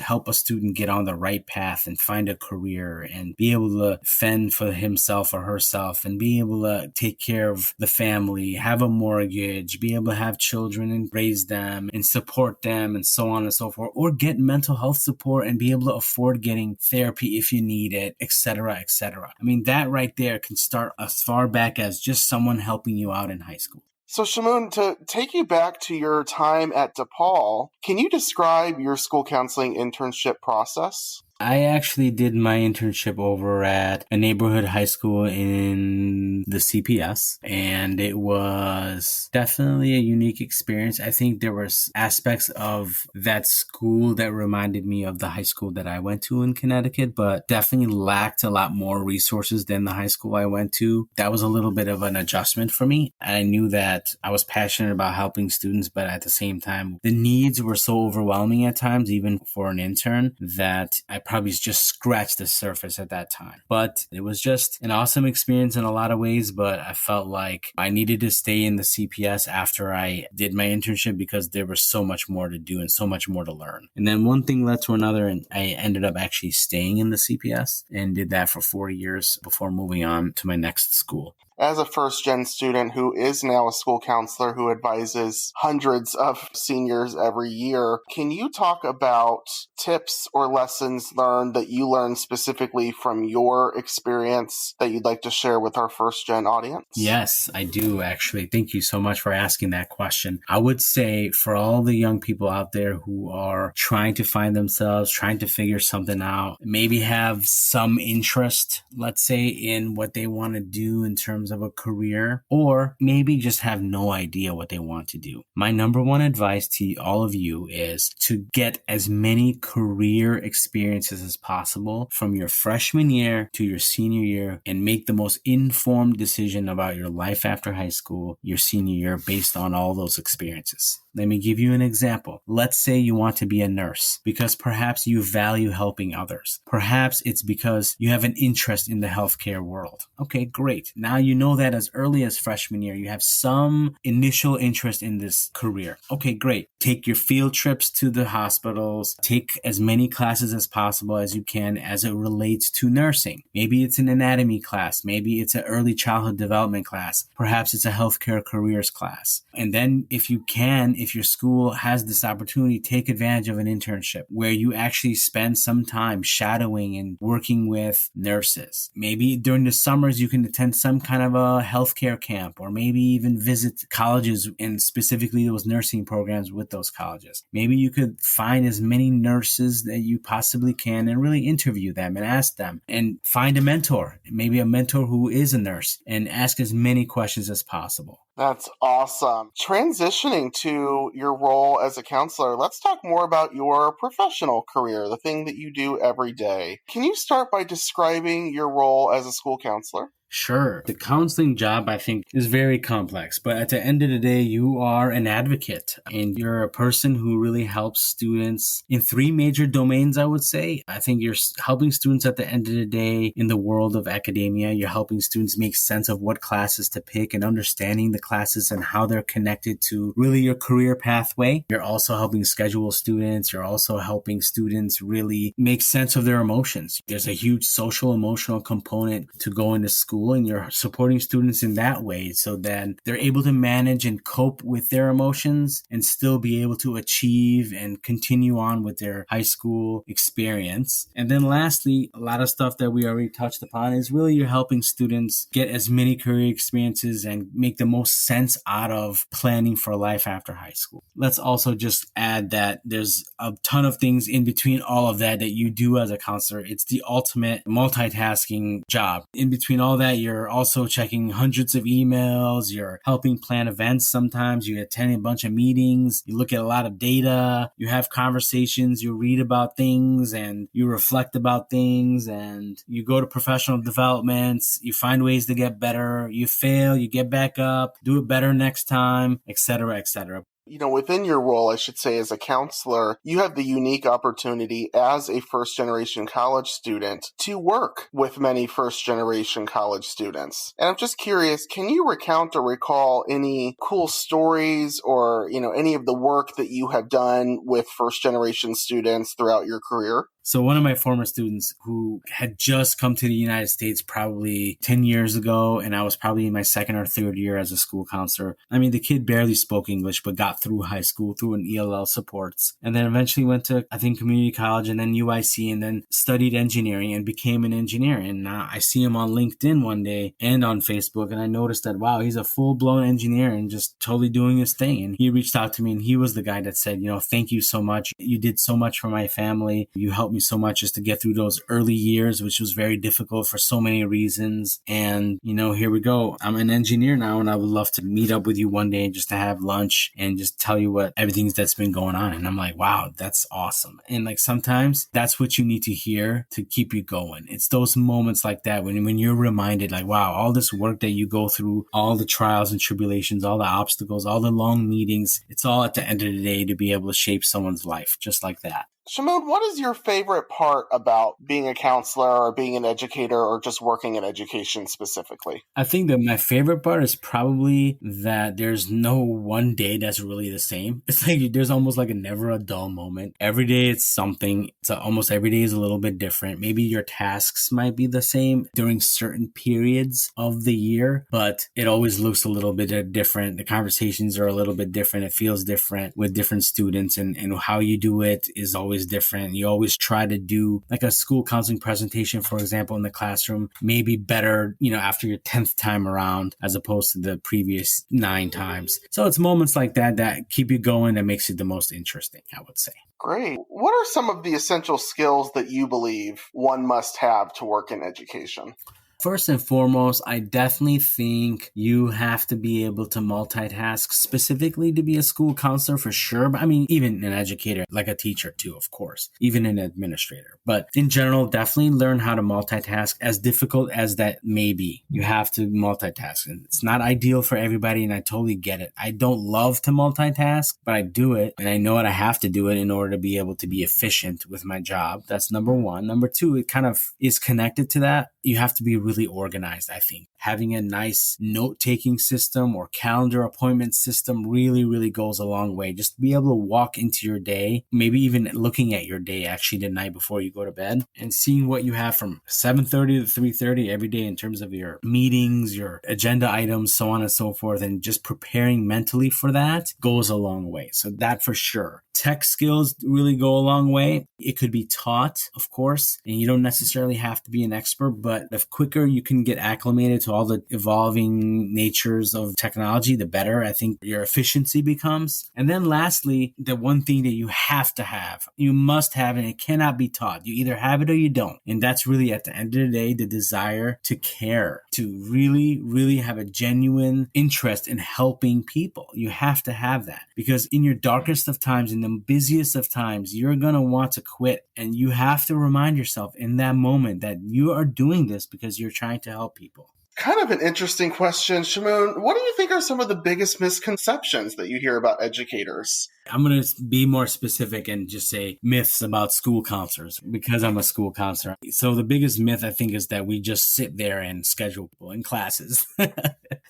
help a student get on the right path and find a career and be able to fend for himself or herself and be able to take care of the family, have a mortgage, be able to have children and raise them and support them and so on and so forth, or get mental health support and be able to afford getting therapy if you need it, etc., etc. I mean, that right there can start as far back as just someone helping you out in high school. So Shamoon, to take you back to your time at DePaul, can you describe your school counseling internship process? I actually did my internship over at a neighborhood high school in the CPS, and it was definitely a unique experience. I think there were aspects of that school that reminded me of the high school that I went to in Connecticut, but definitely lacked a lot more resources than the high school I went to. That was a little bit of an adjustment for me. I knew that I was passionate about helping students, but at the same time, the needs were so overwhelming at times, even for an intern, that I probably just scratched the surface at that time. But it was just an awesome experience in a lot of ways, but I felt like I needed to stay in the CPS after I did my internship because there was so much more to do and so much more to learn. And then one thing led to another, and I ended up actually staying in the CPS and did that for 4 years before moving on to my next school. As a first-gen student who is now a school counselor who advises hundreds of seniors every year, can you talk about tips or lessons learned that you learned specifically from your experience that you'd like to share with our first-gen audience? Yes, I do, actually. Thank you so much for asking that question. I would say for all the young people out there who are trying to find themselves, trying to figure something out, maybe have some interest, let's say, in what they want to do in terms of a career, or maybe just have no idea what they want to do. My number one advice to all of you is to get as many career experiences as possible from your freshman year to your senior year and make the most informed decision about your life after high school, your senior year, based on all those experiences. Let me give you an example. Let's say you want to be a nurse because perhaps you value helping others. Perhaps it's because you have an interest in the healthcare world. Okay, great. Now you know that as early as freshman year, you have some initial interest in this career. Okay, great. Take your field trips to the hospitals. Take as many classes as possible as you can as it relates to nursing. Maybe it's an anatomy class. Maybe it's an early childhood development class. Perhaps it's a healthcare careers class. And then if you can, if your school has this opportunity, take advantage of an internship where you actually spend some time shadowing and working with nurses. Maybe during the summers, you can attend some kind of a healthcare camp, or maybe even visit colleges and specifically those nursing programs with those colleges. Maybe you could find as many nurses that you possibly can and really interview them and ask them, and find a mentor, maybe a mentor who is a nurse, and ask as many questions as possible. That's awesome. Transitioning to your role as a counselor, let's talk more about your professional career, the thing that you do every day. Can you start by describing your role as a school counselor? Sure. The counseling job, I think, is very complex, but at the end of the day, you are an advocate and you're a person who really helps students in 3 major domains, I would say. I think you're helping students at the end of the day in the world of academia. You're helping students make sense of what classes to pick and understanding the classes and how they're connected to really your career pathway. You're also helping schedule students. You're also helping students really make sense of their emotions. There's a huge social emotional component to going to school, and you're supporting students in that way so that they're able to manage and cope with their emotions and still be able to achieve and continue on with their high school experience. And then lastly, a lot of stuff that we already touched upon is really you're helping students get as many career experiences and make the most sense out of planning for life after high school. Let's also just add that there's a ton of things in between all of that you do as a counselor. It's the ultimate multitasking job. In between all that, you're also checking hundreds of emails. You're helping plan events sometimes. You attend a bunch of meetings. You look at a lot of data. You have conversations. You read about things and you reflect about things, and you go to professional developments. You find ways to get better. You fail. You get back up. Do it better next time, etc., etc. Within your role, I should say, as a counselor, you have the unique opportunity as a first-generation college student to work with many first-generation college students. And I'm just curious, can you recount or recall any cool stories or, any of the work that you have done with first-generation students throughout your career? So one of my former students who had just come to the United States probably 10 years ago, and I was probably in my second or third year as a school counselor. I mean, the kid barely spoke English, but got through high school through an ELL supports, and then eventually went to, I think, community college and then UIC, and then studied engineering and became an engineer. And now I see him on LinkedIn one day and on Facebook, and I noticed that, wow, he's a full-blown engineer and just totally doing his thing. And he reached out to me, and he was the guy that said, thank you so much. You did so much for my family. You helped me so much just to get through those early years, which was very difficult for so many reasons. And, here we go. I'm an engineer now, and I would love to meet up with you one day just to have lunch and just tell you what everything that's been going on. And I'm like, wow, that's awesome. And sometimes that's what you need to hear to keep you going. It's those moments like that when you're reminded, wow, all this work that you go through, all the trials and tribulations, all the obstacles, all the long meetings, it's all at the end of the day to be able to shape someone's life just like that. Shimon, what is your favorite part about being a counselor or being an educator or just working in education specifically? I think that my favorite part is probably that there's no one day that's really the same. It's there's almost a never a dull moment. Every day it's something. Almost every day is a little bit different. Maybe your tasks might be the same during certain periods of the year, but it always looks a little bit different. The conversations are a little bit different. It feels different with different students, and how you do it is always different. You always try to do a school counseling presentation, for example, in the classroom, maybe better, after your 10th time around as opposed to the previous 9 times. So it's moments like that that keep you going, that makes it the most interesting, I would say. Great. What are some of the essential skills that you believe one must have to work in education? First and foremost, I definitely think you have to be able to multitask, specifically to be a school counselor for sure. But I mean, even an educator, like a teacher too, of course, even an administrator. But in general, definitely learn how to multitask, as difficult as that may be. You have to multitask. And it's not ideal for everybody, and I totally get it. I don't love to multitask, but I do it, and I know that I have to do it in order to be able to be efficient with my job. That's number one. Number two, it kind of is connected to that. You have to be really organized, I think. Having a nice note-taking system or calendar appointment system really, really goes a long way. Just be able to walk into your day, maybe even looking at your day actually the night before you go to bed, and seeing what you have from 7:30 to 3:30 every day in terms of your meetings, your agenda items, so on and so forth, and just preparing mentally for that goes a long way. So that for sure. Tech skills really go a long way. It could be taught, of course, and you don't necessarily have to be an expert, but the quicker you can get acclimated to all the evolving natures of technology, the better I think your efficiency becomes. And then lastly, the one thing that you have to have, you must have, and it cannot be taught. You either have it or you don't. And that's really at the end of the day, the desire to care, to really, really have a genuine interest in helping people. You have to have that, because in your darkest of times, in the busiest of times, you're going to want to quit. And you have to remind yourself in that moment that you are doing this because you're trying to help people. Kind of an interesting question, Shimon. What do you think are some of the biggest misconceptions that you hear about educators? I'm going to be more specific and just say myths about school counselors, because I'm a school counselor. So the biggest myth, I think, is that we just sit there and schedule people in classes.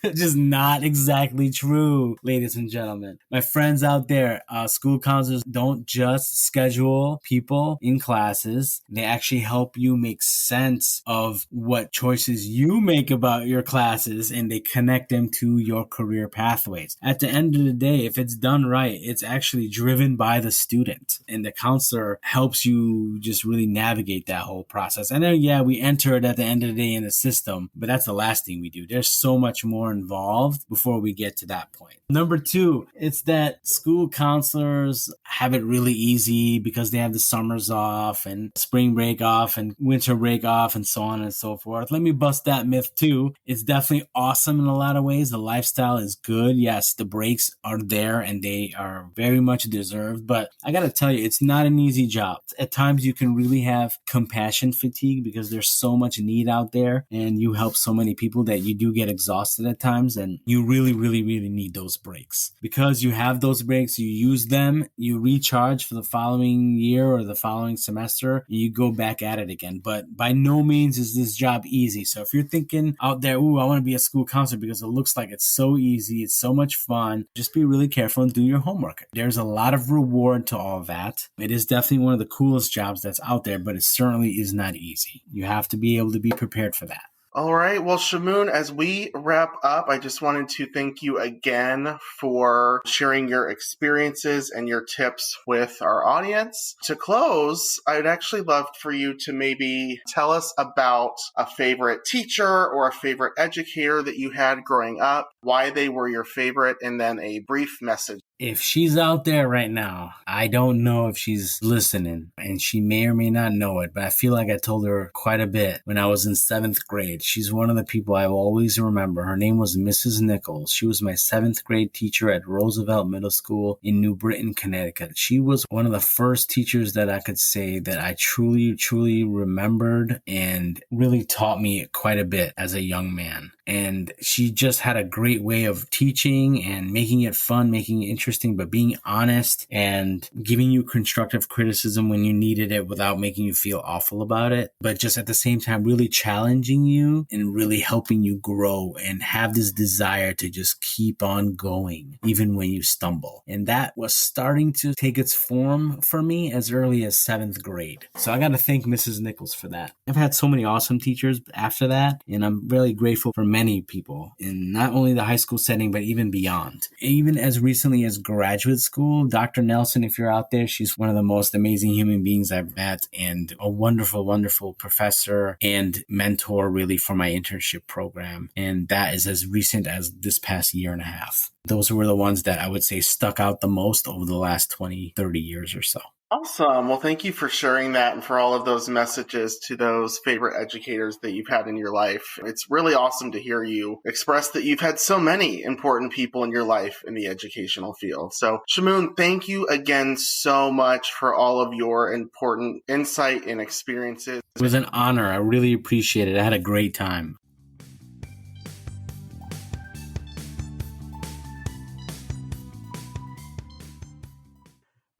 Just not exactly true, ladies and gentlemen. My friends out there, school counselors don't just schedule people in classes. They actually help you make sense of what choices you make about your classes, and they connect them to your career pathways. At the end of the day, if it's done right, it's actually driven by the student, and the counselor helps you just really navigate that whole process. And then, yeah, we enter it at the end of the day in the system, but that's the last thing we do. There's so much more involved before we get to that point. Number two, it's that school counselors have it really easy because they have the summers off and spring break off and winter break off and so on and so forth. Let me bust that myth too. It's definitely awesome in a lot of ways. The lifestyle is good. Yes, the breaks are there and they are very much deserved, but I got to tell you, it's not an easy job. At times you can really have compassion fatigue because there's so much need out there and you help so many people that you do get exhausted at times, and you really, really, really need those breaks. Because you have those breaks, you use them, you recharge for the following year or the following semester, and you go back at it again. But by no means is this job easy. So if you're thinking out there, ooh, I want to be a school counselor because it looks like it's so easy, it's so much fun, just be really careful and do your homework. There's a lot of reward to all of that. It is definitely one of the coolest jobs that's out there, but it certainly is not easy. You have to be able to be prepared for that. All right. Well, Shamoon, as we wrap up, I just wanted to thank you again for sharing your experiences and your tips with our audience. To close, I'd actually love for you to maybe tell us about a favorite teacher or a favorite educator that you had growing up, why they were your favorite, and then a brief message. If she's out there right now, I don't know if she's listening, and she may or may not know it, but I feel like I told her quite a bit when I was in 7th grade. She's one of the people I will always remember. Her name was Mrs. Nichols. She was my 7th grade teacher at Roosevelt Middle School in New Britain, Connecticut. She was one of the first teachers that I could say that I truly, truly remembered and really taught me quite a bit as a young man. And she just had a great way of teaching and making it fun, making it interesting, but being honest and giving you constructive criticism when you needed it without making you feel awful about it. But just at the same time, really challenging you and really helping you grow and have this desire to just keep on going, even when you stumble. And that was starting to take its form for me as early as 7th grade. So I got to thank Mrs. Nichols for that. I've had so many awesome teachers after that, and I'm really grateful for many people in not only the high school setting, but even beyond. Even as recently as graduate school, Dr. Nelson, if you're out there, she's one of the most amazing human beings I've met and a wonderful, wonderful professor and mentor really for my internship program. And that is as recent as this past year and a half. Those were the ones that I would say stuck out the most over the last 20, 30 years or so. Awesome. Well, thank you for sharing that and for all of those messages to those favorite educators that you've had in your life. It's really awesome to hear you express that you've had so many important people in your life in the educational field. So, Shamoon, thank you again so much for all of your important insight and experiences. It was an honor. I really appreciate it. I had a great time.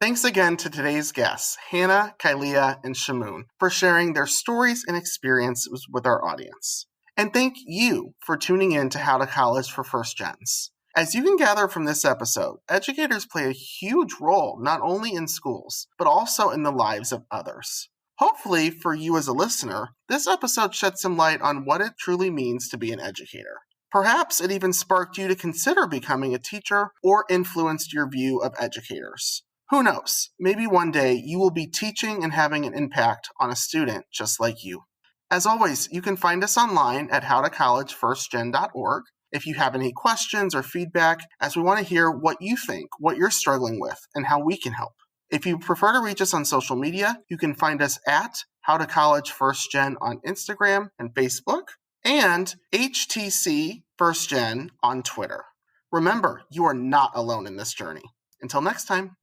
Thanks again to today's guests, Hannah, Kailia, and Shamoon, for sharing their stories and experiences with our audience. And thank you for tuning in to How to College for First Gens. As you can gather from this episode, educators play a huge role not only in schools, but also in the lives of others. Hopefully, for you as a listener, this episode shed some light on what it truly means to be an educator. Perhaps it even sparked you to consider becoming a teacher or influenced your view of educators. Who knows? Maybe one day you will be teaching and having an impact on a student just like you. As always, you can find us online at howtocollegefirstgen.org if you have any questions or feedback, as we want to hear what you think, what you're struggling with, and how we can help. If you prefer to reach us on social media, you can find us at howtocollegefirstgen on Instagram and Facebook, and HTC First Gen on Twitter. Remember, you are not alone in this journey. Until next time.